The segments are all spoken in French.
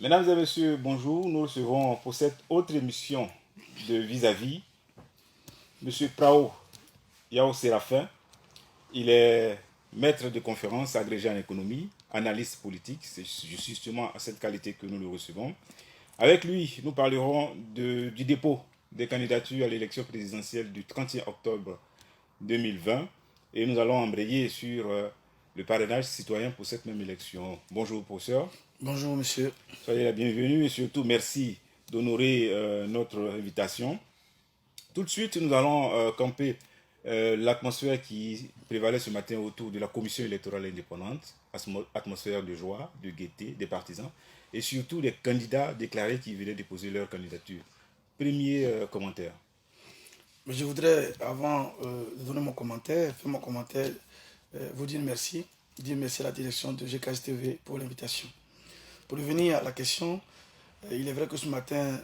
Mesdames et messieurs, bonjour. Nous recevons pour cette autre émission de Vis-à-vis M. Prao Yao Séraphin. Il est maître de conférence agrégé en économie, analyste politique. C'est justement à cette qualité que nous le recevons. Avec lui, nous parlerons du dépôt des candidatures à l'élection présidentielle du 31 octobre 2020 et nous allons embrayer sur le parrainage citoyen pour cette même élection. Bonjour, professeur. Bonjour, monsieur. Soyez la bienvenue et surtout merci d'honorer notre invitation. Tout de suite, nous allons camper l'atmosphère qui prévalait ce matin autour de la commission électorale indépendante, atmosphère de joie, de gaieté, des partisans et surtout des candidats déclarés qui venaient déposer leur candidature. Premier commentaire. Je voudrais, avant de donner mon commentaire, vous dire merci à la direction de GKS TV pour l'invitation. Pour revenir à la question, il est vrai que ce matin,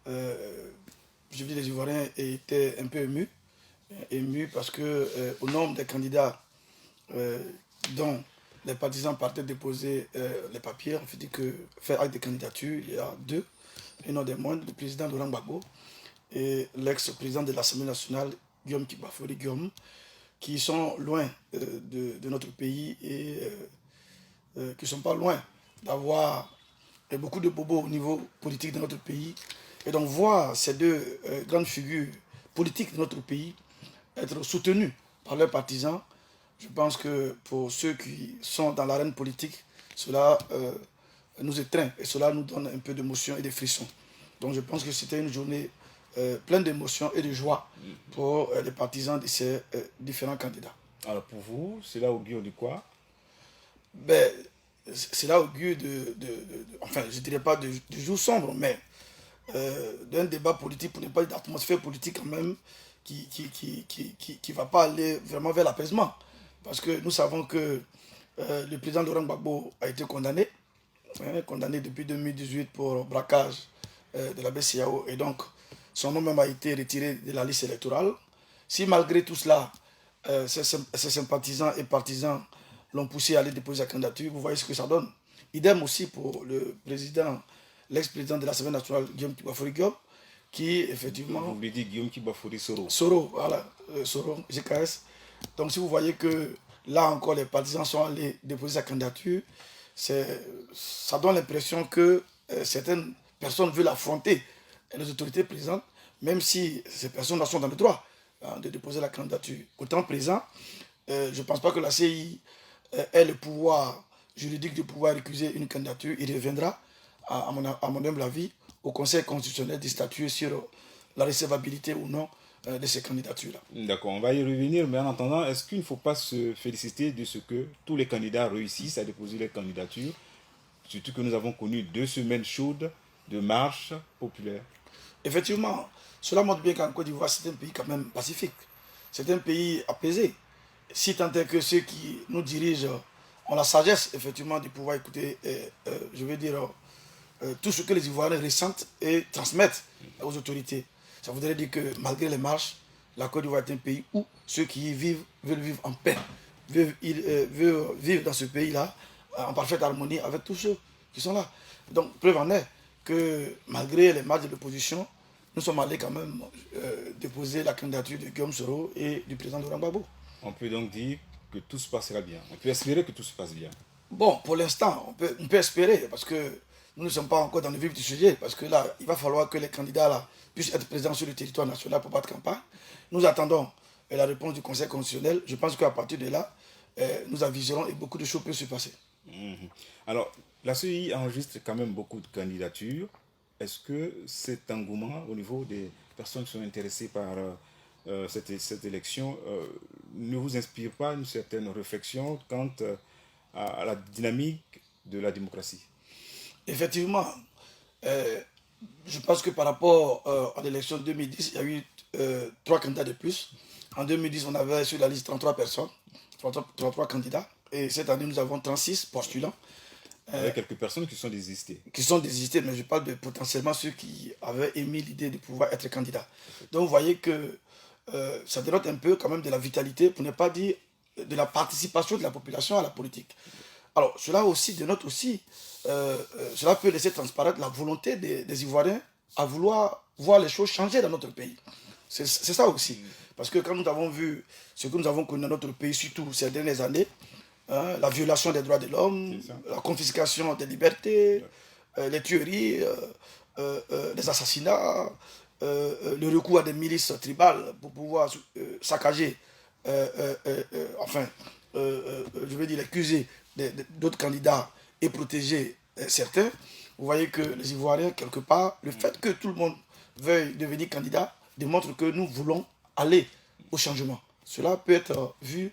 je dis les Ivoiriens étaient un peu émus parce que au nombre des candidats dont les partisans partaient déposer les papiers, on fait dire que faire acte de candidature, il y a deux, et non des moindres, le président Laurent Gbagbo et l'ex-président de l'Assemblée nationale, Guillaume Kibafori Guillaume, qui sont loin de notre pays et qui ne sont pas loin d'avoir beaucoup de bobos au niveau politique de notre pays. Et donc voir ces deux grandes figures politiques de notre pays être soutenus par leurs partisans, je pense que pour ceux qui sont dans l'arène politique, cela nous étreint et cela nous donne un peu d'émotion et de frissons. Donc je pense que c'était une journée pleine d'émotions et de joie pour les partisans de ces différents candidats. Alors pour vous, cela augure de quoi? Ben, cela augure enfin je ne dirais pas de jour sombre, mais d'un débat politique, pour ne pas dire d'atmosphère politique quand même, qui va pas aller vraiment vers l'apaisement. Parce que nous savons que le président Laurent Gbagbo a été condamné depuis 2018 pour braquage de la BCAO, et donc son nom même a été retiré de la liste électorale. Si malgré tout cela, ses sympathisants et partisans l'ont poussé à aller déposer sa candidature, vous voyez ce que ça donne. Idem aussi pour le président, l'ex-président de l'Assemblée nationale, Guillaume Kibafori Guillaume, qui effectivement... Vous voulez dire Guillaume Kibafori Soro. Soro, voilà, Soro, GKS. Donc si vous voyez que là encore les partisans sont allés déposer sa candidature, ça donne l'impression que certaines personnes veulent affronter les autorités présentes, même si ces personnes sont dans le droit de déposer la candidature. Au temps présent, je ne pense pas que la CI ait le pouvoir juridique de pouvoir récuser une candidature. Il reviendra, à mon humble avis, au Conseil constitutionnel de statuer sur la recevabilité ou non de ces candidatures-là. D'accord, on va y revenir, mais en attendant, est-ce qu'il ne faut pas se féliciter de ce que tous les candidats réussissent à déposer les candidatures, surtout que nous avons connu 2 semaines chaudes de marche populaire? Effectivement, cela montre bien qu'en Côte d'Ivoire, c'est un pays quand même pacifique. C'est un pays apaisé. Si tant est que ceux qui nous dirigent ont la sagesse, effectivement, de pouvoir écouter, je veux dire, tout ce que les Ivoiriens ressentent et transmettent aux autorités. Ça voudrait dire que malgré les marches, la Côte d'Ivoire est un pays où ceux qui y vivent veulent vivre en paix, veulent vivre dans ce pays-là en parfaite harmonie avec tous ceux qui sont là. Donc, preuve en est que malgré les marches de l'opposition, nous sommes allés quand même déposer la candidature de Guillaume Soro et du président Laurent Gbagbo. On peut donc dire que tout se passera bien. On peut espérer que tout se passe bien. Bon, pour l'instant, on peut espérer, parce que nous ne sommes pas encore dans le vif du sujet, parce que là, il va falloir que les candidats là, puissent être présents sur le territoire national pour battre campagne. Nous attendons la réponse du Conseil constitutionnel. Je pense qu'à partir de là, nous aviserons et beaucoup de choses peuvent se passer. Alors, la CEI enregistre quand même beaucoup de candidatures. Est-ce que cet engouement au niveau des personnes qui sont intéressées par cette élection ne vous inspire pas une certaine réflexion quant à la dynamique de la démocratie? Effectivement, je pense que par rapport à l'élection de 2010, il y a eu 3 candidats de plus. En 2010, on avait sur la liste 33 personnes, 33 candidats. Et cette année, nous avons 36 postulants. Il y a quelques personnes qui sont désistées. Qui sont désistés, mais je parle de potentiellement ceux qui avaient émis l'idée de pouvoir être candidats. Donc vous voyez que ça dénote un peu quand même de la vitalité, pour ne pas dire de la participation de la population à la politique. Alors, cela aussi dénote aussi, cela peut laisser transparaître la volonté des Ivoiriens à vouloir voir les choses changer dans notre pays. C'est ça aussi. Parce que quand nous avons vu ce que nous avons connu dans notre pays, surtout ces dernières années, hein, la violation des droits de l'homme, la confiscation des libertés, les tueries, les assassinats, le recours à des milices tribales pour pouvoir saccager, je veux dire, accuser d'autres candidats et protéger certains. Vous voyez que les Ivoiriens, quelque part, le fait que tout le monde veuille devenir candidat démontre que nous voulons aller au changement. Cela peut être vu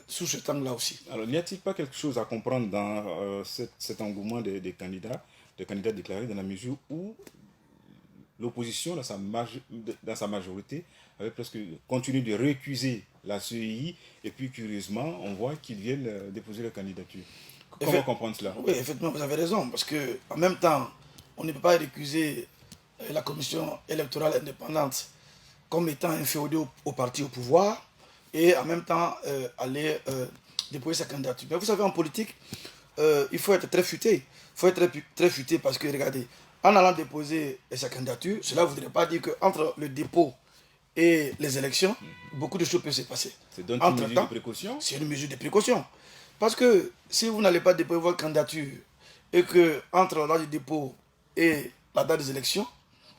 sous ce angle-là aussi. Alors, n'y a-t-il pas quelque chose à comprendre dans cet engouement des candidats déclarés, dans la mesure où l'opposition, dans sa majorité, avait presque continué de récuser la CEI, et puis curieusement, on voit qu'ils viennent déposer leur candidature. Comment comprendre cela? Oui, effectivement, vous avez raison, parce qu'en même temps, on ne peut pas récuser la commission électorale indépendante comme étant inféodée au parti au pouvoir, et en même temps aller déposer sa candidature. Mais vous savez, en politique, il faut être très futé. Il faut être très futé parce que, regardez, en allant déposer sa candidature, cela ne voudrait pas dire qu'entre le dépôt et les élections, beaucoup de choses peuvent se passer. C'est donc une mesure de précaution? C'est une mesure de précaution. Parce que si vous n'allez pas déposer votre candidature et que entre la date du dépôt et la date des élections,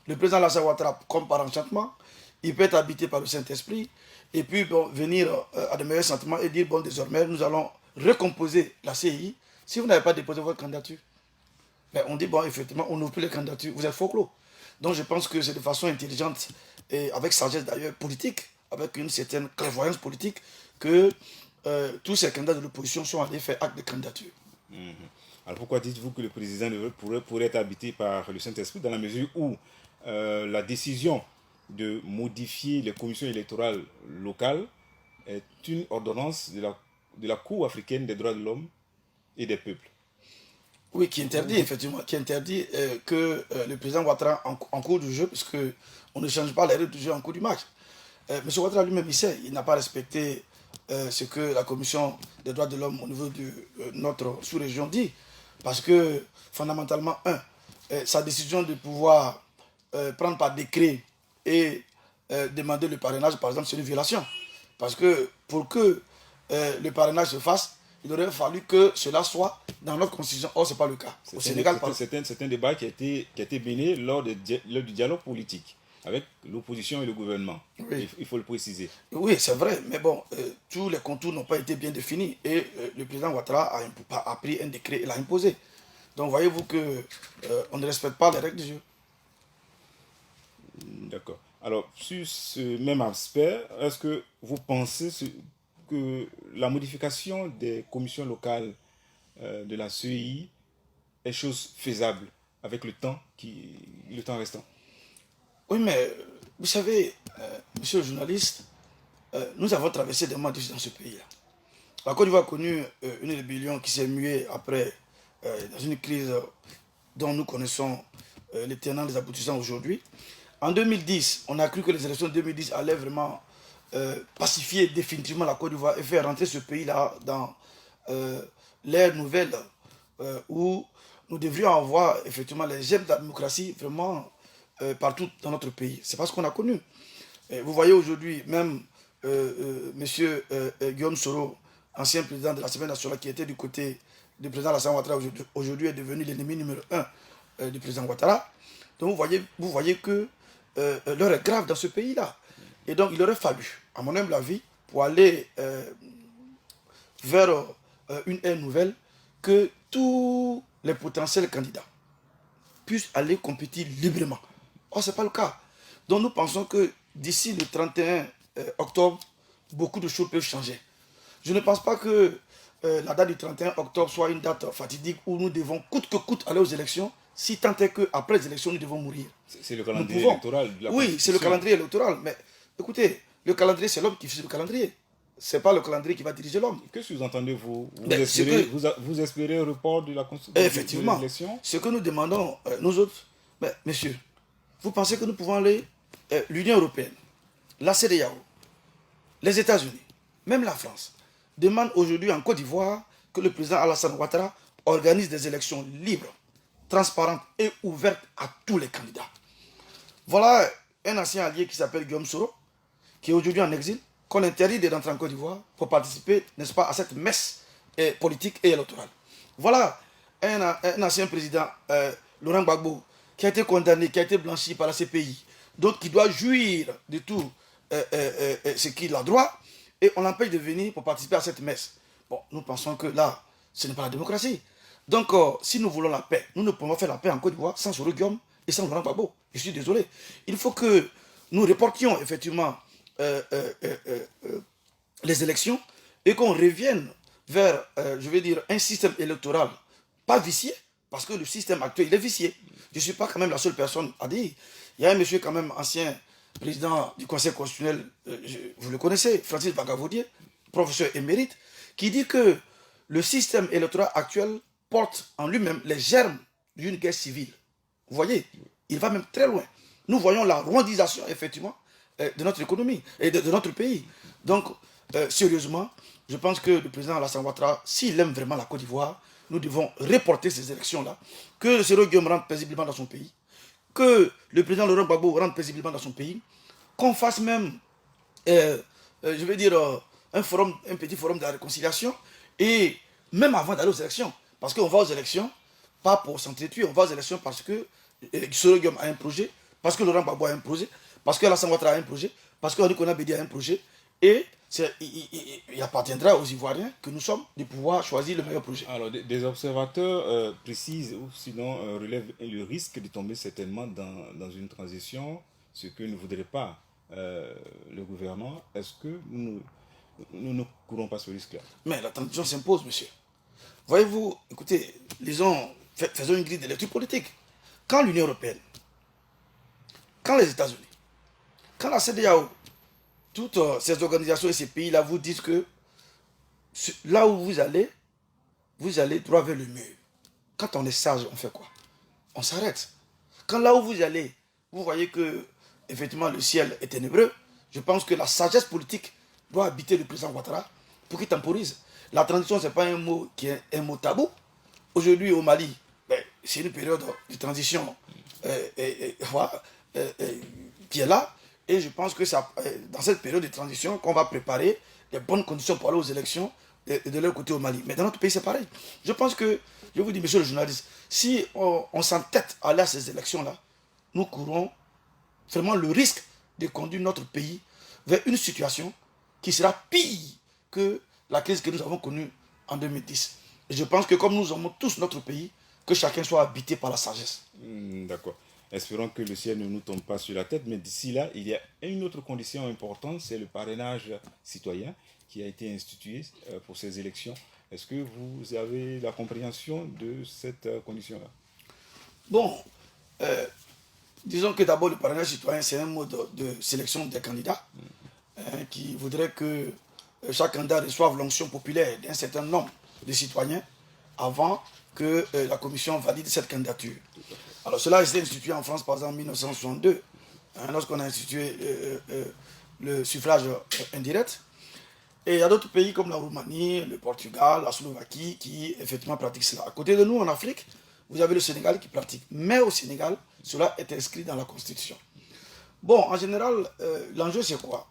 le président Alassane Ouattara, comme par enchantement, il peut être habité par le Saint-Esprit et puis bon, venir à de meilleurs sentiments et dire, bon, désormais, nous allons recomposer la CI si vous n'avez pas déposé votre candidature. Mais on dit, bon, effectivement, on n'ouvre plus les candidatures, vous êtes faux clos. Donc je pense que c'est de façon intelligente et avec sagesse d'ailleurs politique, avec une certaine clairvoyance politique, que tous ces candidats de l'opposition sont allés faire acte de candidature. Alors pourquoi dites-vous que le président pourrait être habité par le Saint-Esprit, dans la mesure où la décision de modifier les commissions électorales locales est une ordonnance de la Cour africaine des droits de l'homme et des peuples? Oui, qui interdit, effectivement, qui interdit que le président Ouattara, en cours du jeu, puisque on ne change pas les règles du jeu en cours du match. M. Ouattara lui-même, il sait, il n'a pas respecté ce que la commission des droits de l'homme au niveau de notre sous-région dit. Parce que, fondamentalement, sa décision de pouvoir prendre par décret et demander le parrainage, par exemple, c'est une violation. Parce que pour que le parrainage se fasse, il aurait fallu que cela soit dans notre constitution. Or, ce n'est pas le cas. Au Sénégal, c'est un débat qui a été mené lors du dialogue politique avec l'opposition et le gouvernement. Oui. Il faut le préciser. Oui, c'est vrai, mais bon, tous les contours n'ont pas été bien définis et le président Ouattara a pris un décret et l'a imposé. Donc voyez-vous qu'on ne respecte pas les règles du jeu. D'accord. Alors, sur ce même aspect, est-ce que vous pensez que la modification des commissions locales de la CEI est chose faisable avec le temps restant? Oui, mais vous savez, monsieur le journaliste, nous avons traversé des mois difficiles dans ce pays-là. La Côte d'Ivoire a connu une rébellion qui s'est muée après dans une crise dont nous connaissons les tenants, les aboutissants aujourd'hui. En 2010, on a cru que les élections de 2010 allaient vraiment pacifier définitivement la Côte d'Ivoire et faire rentrer ce pays-là dans l'ère nouvelle où nous devrions avoir effectivement les gemmes de la démocratie vraiment partout dans notre pays. C'est pas ce qu'on a connu. Et vous voyez aujourd'hui, même monsieur Guillaume Soro, ancien président de l'Assemblée nationale qui était du côté du président Alassane Ouattara, aujourd'hui est devenu l'ennemi numéro 1 du président Ouattara. Donc vous voyez que l'heure est grave dans ce pays-là. Et donc il aurait fallu, à mon humble avis, pour aller vers une ère nouvelle, que tous les potentiels candidats puissent aller compétir librement. Or, ce n'est pas le cas. Donc nous pensons que d'ici le 31 octobre, beaucoup de choses peuvent changer. Je ne pense pas que la date du 31 octobre soit une date fatidique où nous devons coûte que coûte aller aux élections, si tant est qu'après les élections, nous devons mourir. C'est le calendrier électoral de la Oui, c'est le calendrier électoral. Mais écoutez, le calendrier, c'est l'homme qui fait le calendrier. Ce n'est pas le calendrier qui va diriger l'homme. Que sous-entendez-vous vous espérez un report de la constitution? Effectivement. Ce que nous demandons, nous autres, mais messieurs, vous pensez que nous pouvons aller, l'Union européenne, la CEDEAO, les États-Unis, même la France, demandent aujourd'hui en Côte d'Ivoire que le président Alassane Ouattara organise des élections libres, transparentes et ouvertes à tous les candidats. Voilà un ancien allié qui s'appelle Guillaume Soro, qui est aujourd'hui en exil, qu'on interdit de rentrer en Côte d'Ivoire pour participer, n'est-ce pas, à cette messe politique et électorale. Voilà un ancien président, Laurent Gbagbo, qui a été condamné, qui a été blanchi par la CPI, donc qui doit jouir de tout ce qu'il a droit, et on l'empêche de venir pour participer à cette messe. Bon, nous pensons que là, ce n'est pas la démocratie. Donc, si nous voulons la paix, nous ne pouvons pas faire la paix en Côte d'Ivoire sans Soro Guillaume et sans Laurent Gbagbo. Je suis désolé. Il faut que nous reportions effectivement les élections et qu'on revienne vers, je vais dire, un système électoral pas vicié, parce que le système actuel, il est vicié. Je ne suis pas quand même la seule personne à dire. Il y a un monsieur quand même ancien président du Conseil constitutionnel, vous le connaissez, Francis Bagavaudier, professeur émérite, qui dit que le système électoral actuel porte en lui-même les germes d'une guerre civile. Vous voyez, il va même très loin. Nous voyons la rwandisation, effectivement, de notre économie et de notre pays. Donc, sérieusement, je pense que le président Alassane Ouattara, s'il aime vraiment la Côte d'Ivoire, nous devons reporter ces élections-là, que Soro Guillaume rentre paisiblement dans son pays, que le président Laurent Gbagbo rentre paisiblement dans son pays, qu'on fasse même, je vais dire, un petit forum de la réconciliation, et même avant d'aller aux élections, parce qu'on va aux élections, pas pour s'entretuer, on va aux élections parce que Soro Guillaume a un projet, parce que Laurent Gbagbo a un projet, parce que Alassane Ouattara a un projet, parce que Henri Bédié a un projet, et il appartiendra aux Ivoiriens que nous sommes de pouvoir choisir le meilleur projet. Alors, des observateurs précisent ou sinon relèvent le risque de tomber certainement dans une transition, ce que ne voudrait pas le gouvernement. Est-ce que nous ne courons pas ce risque-là? Mais la transition s'impose, monsieur. Voyez-vous, écoutez, faisons une grille de lecture politique. Quand l'Union européenne, quand les États-Unis, quand la CEDEAO, toutes ces organisations et ces pays-là vous disent que là où vous allez droit vers le mur. Quand on est sage, on fait quoi? On s'arrête. Quand là où vous allez, vous voyez que effectivement le ciel est ténébreux, je pense que la sagesse politique doit habiter le président Ouattara pour qu'il temporise. La transition, ce n'est pas un mot qui est un mot tabou. Aujourd'hui au Mali, c'est une période de transition qui est là. Et je pense que c'est dans cette période de transition qu'on va préparer les bonnes conditions pour aller aux élections de leur côté au Mali. Mais dans notre pays, c'est pareil. Je pense que, je vous dis, monsieur le journaliste, si on s'entête à aller à ces élections-là, nous courons vraiment le risque de conduire notre pays vers une situation qui sera pire que la crise que nous avons connue en 2010. Et je pense que comme nous aimons tous notre pays, que chacun soit habité par la sagesse. D'accord. Espérons que le ciel ne nous tombe pas sur la tête, mais d'ici là, il y a une autre condition importante, c'est le parrainage citoyen qui a été institué pour ces élections. Est-ce que vous avez la compréhension de cette condition-là? Bon, disons que d'abord le parrainage citoyen, c'est un mode de sélection des candidats qui voudrait que chaque candidat reçoive l'onction populaire d'un certain nombre de citoyens avant que la commission valide cette candidature. Alors cela a été institué en France par exemple en 1962, lorsqu'on a institué le suffrage indirect. Et il y a d'autres pays comme la Roumanie, le Portugal, la Slovaquie qui effectivement pratiquent cela. À côté de nous en Afrique, vous avez le Sénégal qui pratique. Mais au Sénégal, cela est inscrit dans la Constitution. Bon, en général, l'enjeu c'est quoi?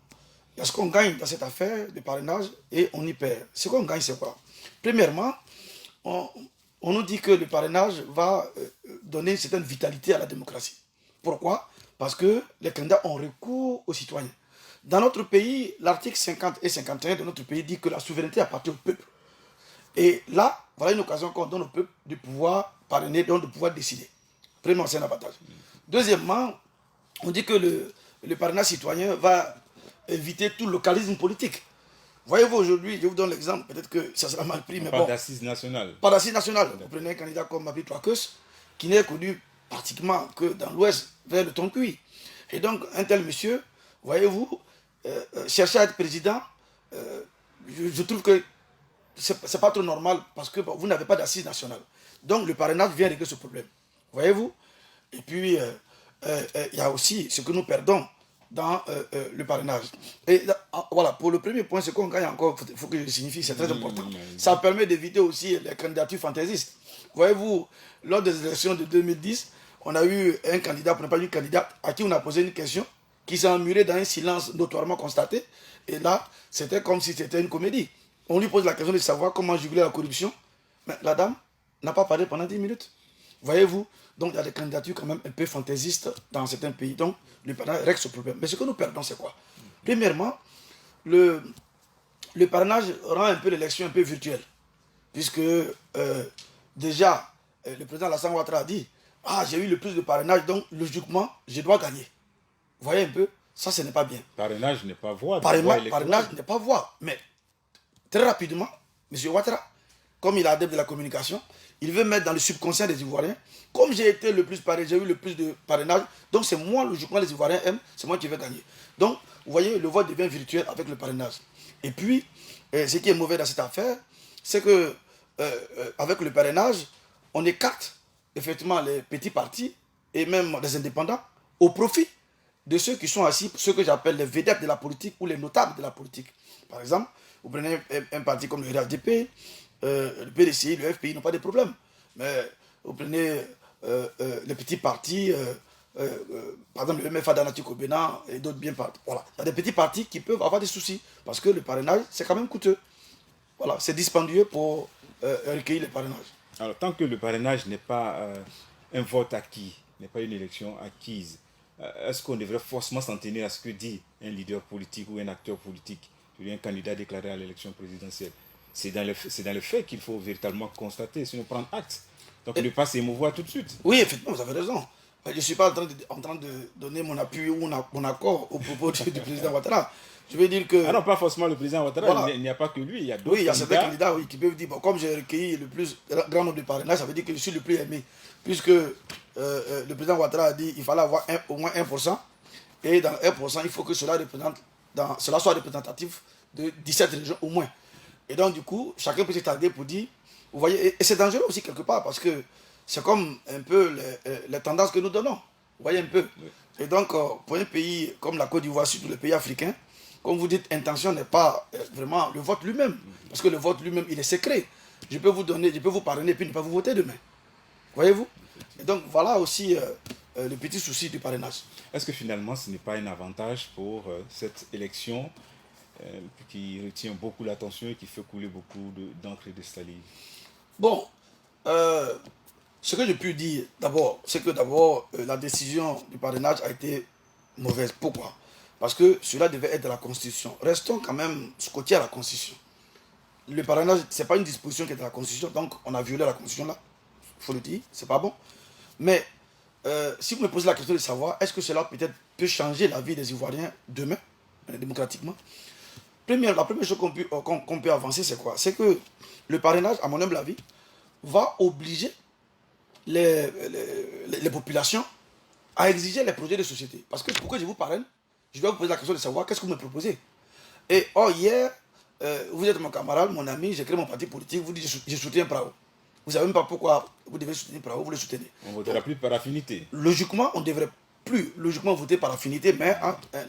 Est-ce qu'on gagne dans cette affaire de parrainage et on y perd? Ce qu'on gagne c'est quoi? Premièrement, on nous dit que le parrainage va donner une certaine vitalité à la démocratie. Pourquoi? Parce que les candidats ont recours aux citoyens. Dans notre pays, l'article 50 et 51 de notre pays dit que la souveraineté appartient au peuple. Et là, voilà une occasion qu'on donne au peuple de pouvoir parrainer, donc de pouvoir décider. Premièrement, c'est un avantage. Deuxièmement, on dit que le parrainage citoyen va éviter tout localisme politique. Voyez-vous aujourd'hui, je vous donne l'exemple, peut-être que ça sera mal pris, mais pas bon. Pas d'assise nationale. Pas d'assise nationale. Vous prenez un candidat comme Mabri Touakeus, qui n'est connu pratiquement que dans l'ouest, vers le Tonkuy. Et donc, un tel monsieur, voyez-vous, chercher à être président, je trouve que c'est pas trop normal parce que vous n'avez pas d'assise nationale. Donc, le parrainage vient régler ce problème. Voyez-vous? Et puis, il y a aussi ce que nous perdons dans le parrainage. Et voilà, pour le premier point, c'est qu'on gagne encore, il faut que je le signifie, c'est très important. Ça permet d'éviter aussi les candidatures fantaisistes. Voyez-vous, lors des élections de 2010, on a eu un candidat, pour ne pas dire une candidate, à qui on a posé une question, qui s'est emmuré dans un silence notoirement constaté. Et là, c'était comme si c'était une comédie. On lui pose la question de savoir comment juguler la corruption. Mais la dame n'a pas parlé pendant 10 minutes. Voyez-vous, donc il y a des candidatures quand même un peu fantaisistes dans certains pays. Donc le parrainage règle ce problème. Mais ce que nous perdons, c'est quoi? Premièrement, le parrainage rend un peu l'élection un peu virtuelle. Puisque déjà, le président Alassane Ouattara a dit, ah, j'ai eu le plus de parrainage, donc logiquement, je dois gagner. Vous voyez un peu, ça, ce n'est pas bien. Parrainage n'est pas voix. Parrainage n'est pas voix. Mais très rapidement, M. Ouattara, comme il a adepte de la communication, il veut mettre dans le subconscient des Ivoiriens, comme j'ai été le plus parrainé, j'ai eu le plus de parrainage, donc c'est moi, logiquement, les Ivoiriens aiment, c'est moi qui vais gagner. Donc, vous voyez, le vote devient virtuel avec le parrainage. Et puis, ce qui est mauvais dans cette affaire, c'est que avec le parrainage, on écarte effectivement les petits partis et même les indépendants au profit de ceux qui sont assis, ceux que j'appelle les vedettes de la politique ou les notables de la politique. Par exemple, vous prenez un parti comme le RFDP, le PDCI, le FPI n'ont pas de problème. Mais vous prenez les petits partis, par exemple le MFA d'Anatik au Bénin et d'autres bien partis. Voilà. Il y a des petits partis qui peuvent avoir des soucis parce que le parrainage, c'est quand même coûteux. Voilà, c'est dispendieux pour recueillir le parrainage. Alors, tant que le parrainage n'est pas un vote acquis, n'est pas une élection acquise, est-ce qu'on devrait forcément s'en tenir à ce que dit un leader politique ou un acteur politique, un candidat déclaré à l'élection présidentielle? C'est dans le fait qu'il faut véritablement constater, sinon prendre acte. Donc ne pas s'émouvoir tout de suite. Oui, effectivement, vous avez raison. Je ne suis pas en train de donner mon appui ou mon accord au propos du président Ouattara. Je veux dire que... Ah non, pas forcément le président Ouattara, voilà. Il n'y a pas que lui, il y a d'autres candidats. Oui, il y a certains candidats qui peuvent dire, bon, comme j'ai recueilli le plus grand nombre de parrainages, ça veut dire que je suis le plus aimé. Puisque le président Ouattara a dit qu'il fallait avoir au moins 1%. Et dans 1%, il faut que cela soit représentatif de 17 régions au moins. Et donc, du coup, chacun peut s'étaler pour dire, vous voyez, et c'est dangereux aussi quelque part, parce que c'est comme un peu les tendances que nous donnons. Vous voyez un peu. Oui. Et donc, pour un pays comme la Côte d'Ivoire, surtout les pays africains, comme vous dites, intention n'est pas vraiment le vote lui-même. Parce que le vote lui-même, il est secret. Je peux vous parrainer puis ne pas vous voter demain. Voyez-vous? Et donc, voilà aussi le petit souci du parrainage. Est-ce que finalement, ce n'est pas un avantage pour cette élection qui retient beaucoup l'attention et qui fait couler beaucoup d'encre et de salive? Bon, ce que je peux dire d'abord, c'est que la décision du parrainage a été mauvaise. Pourquoi? Parce que cela devait être de la Constitution. Restons quand même scotchés à la Constitution. Le parrainage, ce n'est pas une disposition qui est de la Constitution, donc on a violé la Constitution là. Il faut le dire, c'est pas bon. Mais si vous me posez la question de savoir, est-ce que cela peut-être peut changer la vie des Ivoiriens demain, démocratiquement? La première chose qu'on peut avancer, c'est quoi? C'est que le parrainage, à mon humble avis, va obliger les populations à exiger les projets de société. Parce que pourquoi je vous parraine? Je dois vous poser la question de savoir qu'est-ce que vous me proposez. Et hier, vous êtes mon camarade, mon ami, j'ai créé mon parti politique, vous dites je soutiens Prao. Vous ne savez même pas pourquoi vous devez soutenir Prao, vous le soutenez. On ne votera plus par affinité. Logiquement, on ne devrait plus voter par affinité, mais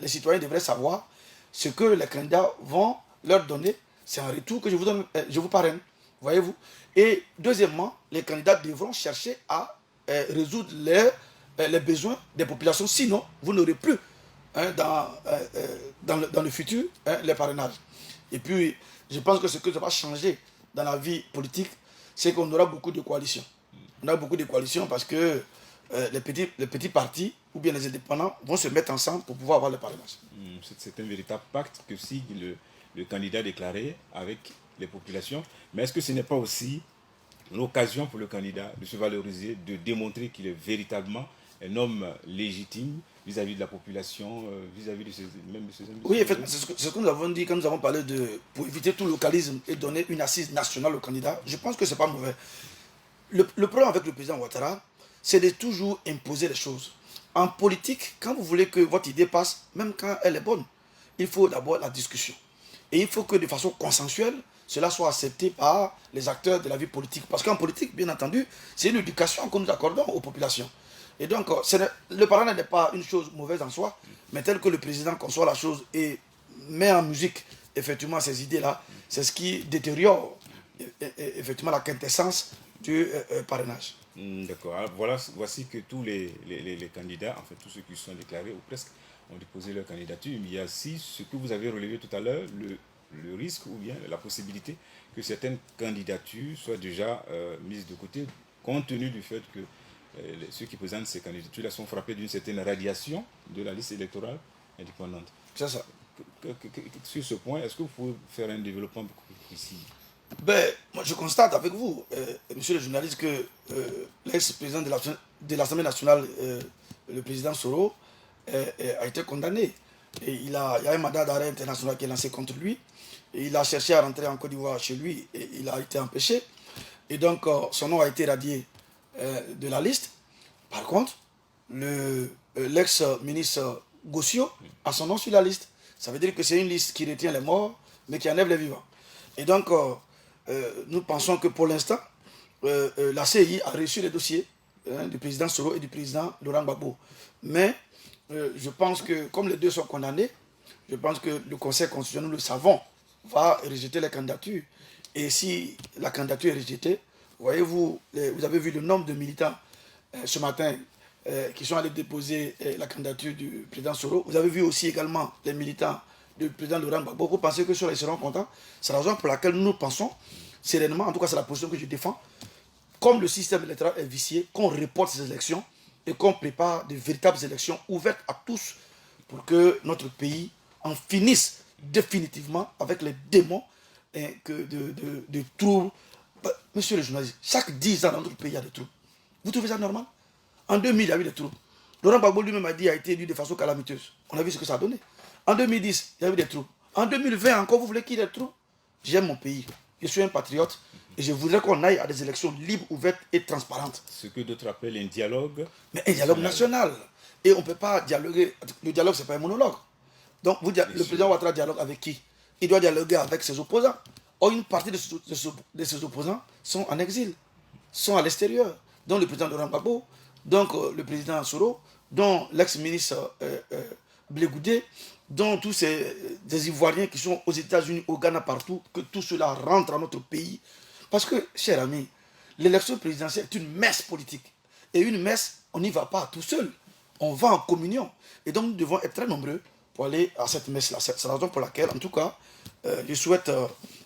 les citoyens devraient savoir ce que les candidats vont leur donner. C'est en retour que je vous parraine. Voyez-vous? Et deuxièmement, les candidats devront chercher à résoudre les besoins des populations. Sinon, vous n'aurez plus dans le futur les parrainages. Et puis, je pense que ce que ça va changer dans la vie politique, c'est qu'on aura beaucoup de coalitions. On aura beaucoup de coalitions parce que les petits partis ou bien les indépendants vont se mettre ensemble pour pouvoir avoir le parrainage. C'est un véritable pacte que signe le candidat déclaré avec les populations. Mais est-ce que ce n'est pas aussi l'occasion pour le candidat de se valoriser, de démontrer qu'il est véritablement un homme légitime vis-à-vis de la population, vis-à-vis même de ses amis? Oui, effectivement, c'est ce que nous avons dit quand nous avons parlé pour éviter tout localisme et donner une assise nationale au candidat. Je pense que ce n'est pas mauvais. Le problème avec le président Ouattara, c'est de toujours imposer les choses. En politique, quand vous voulez que votre idée passe, même quand elle est bonne, il faut d'abord la discussion. Et il faut que de façon consensuelle, cela soit accepté par les acteurs de la vie politique. Parce qu'en politique, bien entendu, c'est une éducation que nous accordons aux populations. Et donc, le parrainage n'est pas une chose mauvaise en soi, mais tel que le président conçoit la chose et met en musique effectivement ces idées-là, c'est ce qui détériore effectivement la quintessence du parrainage. D'accord. Alors, voilà, voici que tous les candidats, en fait tous ceux qui sont déclarés ou presque, ont déposé leur candidature. Mais il y a aussi ce que vous avez relevé tout à l'heure, le risque ou bien la possibilité que certaines candidatures soient déjà mises de côté, compte tenu du fait que ceux qui présentent ces candidatures-là sont frappés d'une certaine radiation de la liste électorale indépendante. C'est ça. Sur ce point, est-ce que vous pouvez faire un développement beaucoup plus précis? Ben, moi je constate avec vous, monsieur le journaliste, que l'ex-président de l'Assemblée nationale, le président Soro, a été condamné. Et il y a un mandat d'arrêt international qui est lancé contre lui. Et il a cherché à rentrer en Côte d'Ivoire chez lui et il a été empêché. Et donc son nom a été radié de la liste. Par contre, l'ex-ministre Gossio a son nom sur la liste. Ça veut dire que c'est une liste qui retient les morts, mais qui enlève les vivants. Et donc, nous pensons que pour l'instant, la CI a reçu les dossiers du président Soro et du président Laurent Gbagbo. Mais je pense que, comme les deux sont condamnés, je pense que le Conseil constitutionnel, nous le savons, va rejeter les candidatures. Et si la candidature est rejetée, voyez-vous, vous avez vu le nombre de militants ce matin qui sont allés déposer la candidature du président Soro. Vous avez vu aussi également les militants du président Laurent Gbagbo. Vous pensez que ceux-là ils seront contents? C'est la raison pour laquelle nous pensons sereinement, en tout cas c'est la position que je défends, comme le système électoral est vicié, qu'on reporte ces élections et qu'on prépare de véritables élections ouvertes à tous pour que notre pays en finisse définitivement avec les démons de troubles. Monsieur le journaliste, chaque 10 ans dans notre pays, il y a des troubles. Vous trouvez ça normal? En 2000, il y a eu des troubles. Laurent Gbagbo lui-même a dit qu'il a été élu de façon calamiteuse. On a vu ce que ça a donné. En 2010, il y a eu des troubles. En 2020, encore, vous voulez qu'il y ait des troubles? J'aime mon pays. Je suis un patriote et je voudrais qu'on aille à des élections libres, ouvertes et transparentes. Ce que d'autres appellent un dialogue. Mais un dialogue national. Et on ne peut pas dialoguer. Le dialogue, ce n'est pas un monologue. Donc, le président Ouattara dialogue avec qui? Il doit dialoguer avec ses opposants. Or, une partie de ses opposants sont en exil, sont à l'extérieur. Donc, le président Laurent Gbagbo, donc le président Soro, dont l'ex-ministre Blé Goudé, dont tous des Ivoiriens qui sont aux États-Unis, au Ghana, partout, que tout cela rentre dans notre pays. Parce que, chers amis, l'élection présidentielle est une messe politique. Et une messe, on n'y va pas tout seul. On va en communion. Et donc, nous devons être très nombreux pour aller à cette messe-là. C'est la raison pour laquelle, en tout cas, je souhaite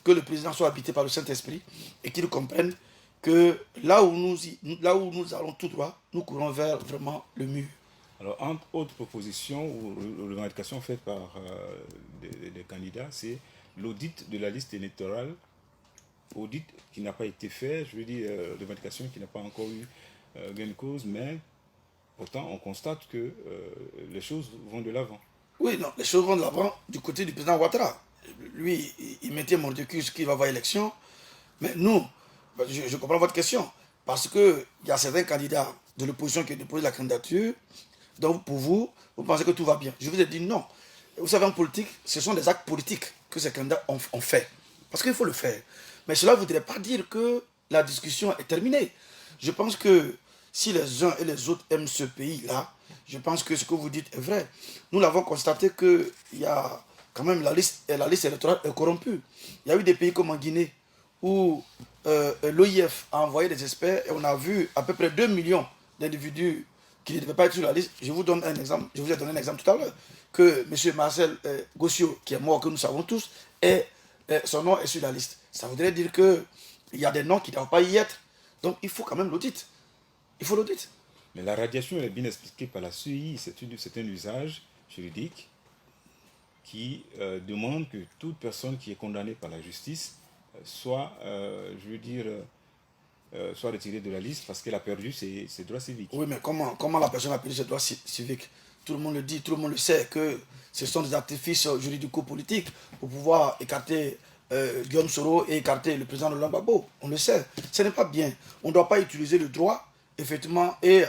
que le président soit habité par le Saint-Esprit et qu'il comprenne que là où nous allons tout droit, nous courons vers vraiment le mur. Alors, entre autres propositions ou revendications faites par des candidats, c'est l'audit de la liste électorale, audit qui n'a pas été fait, je veux dire, revendication qui n'a pas encore eu gain de cause, mais pourtant on constate que les choses vont de l'avant. Oui, non, les choses vont de l'avant du côté du président Ouattara. Lui, il mettait Mordecus qu'il va avoir élection, mais nous, je comprends votre question, parce qu'il y a certains candidats de l'opposition qui ont déposé la candidature. Donc pour vous, vous pensez que tout va bien. Je vous ai dit non. Vous savez, en politique, ce sont des actes politiques que ces candidats ont fait. Parce qu'il faut le faire. Mais cela ne voudrait pas dire que la discussion est terminée. Je pense que si les uns et les autres aiment ce pays-là, je pense que ce que vous dites est vrai. Nous l'avons constaté qu'il y a quand même la liste électorale est corrompue. Il y a eu des pays comme en Guinée où l'OIF a envoyé des experts et on a vu à peu près 2 millions d'individus qui ne devaient pas être sur la liste. Je vous donne un exemple. Je vous ai donné un exemple tout à l'heure. Que M. Marcel Gossio, qui est mort, que nous savons tous, son nom est sur la liste. Ça voudrait dire qu'il y a des noms qui ne doivent pas y être. Donc il faut quand même l'audit. Il faut l'audit. Mais la radiation est bien expliquée par la CEI. C'est un usage juridique qui demande que toute personne qui est condamnée par la justice soit, soit retirée de la liste parce qu'elle a perdu ses droits civiques. Oui, mais comment la personne a perdu ses droits civiques? Tout le monde le dit, tout le monde le sait, que ce sont des artifices juridico-politiques pour pouvoir écarter Guillaume Soro et écarter le président Laurent Gbagbo. On le sait. Ce n'est pas bien. On ne doit pas utiliser le droit, effectivement, et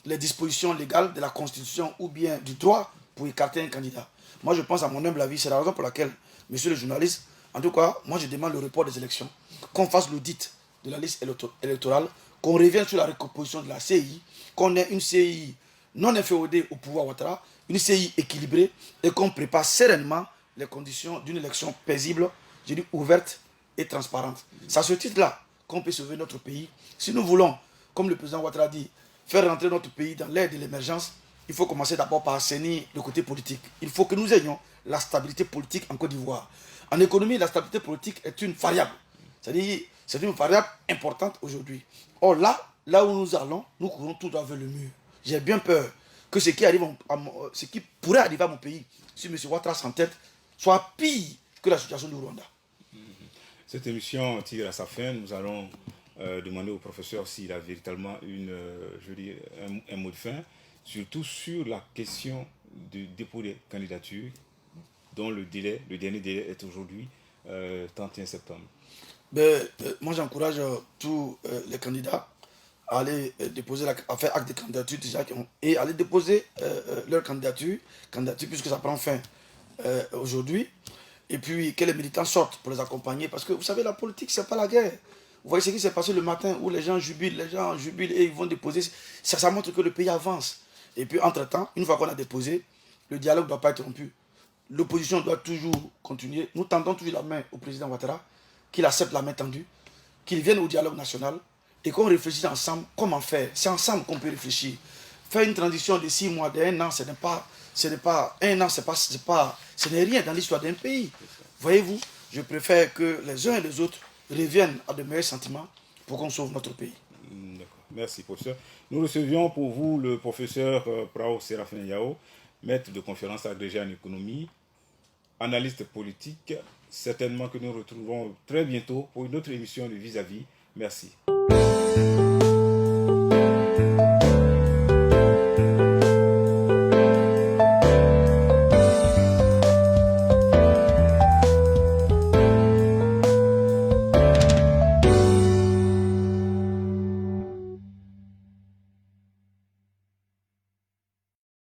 les dispositions légales de la Constitution ou bien du droit pour écarter un candidat. Moi, je pense, à mon humble avis, c'est la raison pour laquelle, monsieur le journaliste, en tout cas, moi, je demande le report des élections, qu'on fasse l'audit de la liste électorale, qu'on revienne sur la recomposition de la CI, qu'on ait une CI non inféodée au pouvoir Ouattara, une CI équilibrée et qu'on prépare sereinement les conditions d'une élection paisible, je dis ouverte et transparente. C'est à ce titre-là qu'on peut sauver notre pays. Si nous voulons, comme le président Ouattara dit, faire rentrer notre pays dans l'ère de l'émergence, il faut commencer d'abord par assainir le côté politique. Il faut que nous ayons la stabilité politique en Côte d'Ivoire. En économie, la stabilité politique est une variable. C'est-à-dire, c'est une variable importante aujourd'hui. Or là où nous allons, nous courons tout droit vers le mur. J'ai bien peur que ce qui pourrait arriver à mon pays, si M. Ouattara s'entête, soit pire que la situation du Rwanda. Cette émission tire à sa fin. Nous allons demander au professeur s'il a véritablement un mot de fin, surtout sur la question du dépôt des candidatures, dont le dernier délai est aujourd'hui, 31 septembre. Moi, j'encourage tous les candidats à aller à faire acte de candidature déjà et aller déposer leur candidature puisque ça prend fin aujourd'hui. Et puis que les militants sortent pour les accompagner. Parce que vous savez, la politique, c'est pas la guerre. Vous voyez ce qui s'est passé le matin où les gens jubilent et ils vont déposer. Ça montre que le pays avance. Et puis, entre-temps, une fois qu'on a déposé, le dialogue ne doit pas être rompu. L'opposition doit toujours continuer. Nous tendons toujours la main au président Ouattara, qu'il accepte la main tendue, qu'il vienne au dialogue national et qu'on réfléchisse ensemble comment faire. C'est ensemble qu'on peut réfléchir. Faire une transition de 6 mois, d'1 an, ce n'est pas un an, ce n'est rien dans l'histoire d'un pays. Voyez-vous, je préfère que les uns et les autres reviennent à de meilleurs sentiments pour qu'on sauve notre pays. D'accord. Merci, professeur. Nous recevions pour vous le professeur Prao Séraphin Yao, maître de conférence agrégé en économie, analyste politique. Certainement que nous retrouvons très bientôt pour une autre émission de Vis-à-vis. Merci.